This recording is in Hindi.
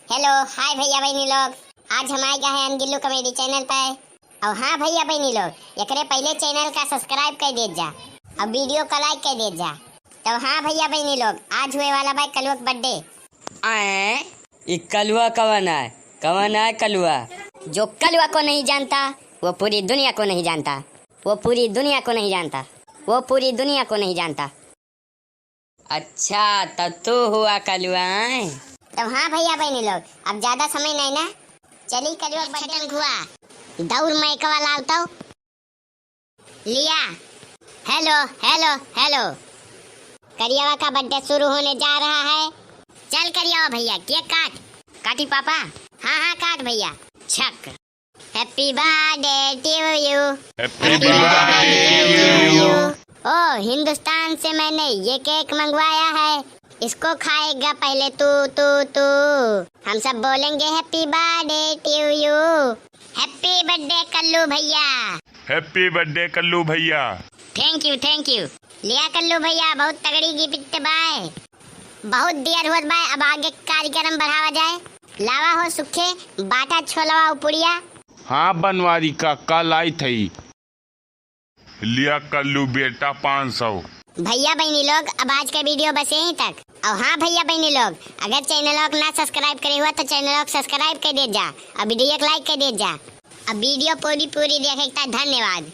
हेलो हाय भैया बहनी लोग, आज हम आए गए हैं अनगिल्लू कॉमेडी चैनल पर। और हाँ भैया बहनी लोग, एकरे पहले चैनल का सब्सक्राइब कर दे जा और वीडियो का लाइक कर दे जा। तो हाँ भैया बहनी लोग, आज हुए वाला भाई कलुआ का बर्थडे। ये कलुआ कवन है कलुआ? जो कलुआ को नहीं जानता वो पूरी दुनिया को नहीं जानता, वो पूरी दुनिया को नहीं जानता, वो पूरी दुनिया को नहीं जानता। अच्छा तब तू हुआ कलुआ है? तो हाँ भैया बहनी लोग, अब ज्यादा समय नहीं ना, चली कलुआ का बटन हुआ दौड़ मैं कवा लाता हूँ लिया। हेलो हेलो हेलो, करियावा का बर्थडे शुरू होने जा रहा है। चल करियावा भैया, केक काट। काटी पापा? हाँ हाँ काट भैया। छक। Happy birthday to you, happy birthday to you. ओ हिंदुस्तान से मैंने ये केक मंगवाया है, इसको खाएगा पहले तू तू तू। हम सब बोलेंगे happy birthday to you. Happy birthday Kallu भैया, हैप्पी बर्थडे कल्लू भैया। थैंक यू लिया कल्लू भैया, बहुत तगड़ी गिफ्ट बाय। बहुत देर होत बाय, अब आगे कार्यक्रम बढ़ावा जाए। लावा हो सुखे बाटा छोलवा पुड़िया। हाँ बनवारी का कल आई थी। लिया कल्लू बेटा 500। भैया बहनी लोग, अब आज का वीडियो बस यहीं तक। और हाँ भैया बहनी लोग, अगर चैनल ना सब्सक्राइब करे हुआ तो चैनल सब्सक्राइब कर दे जा और वीडियो लाइक कर दे जा। अब वीडियो पूरी देखे का धन्यवाद।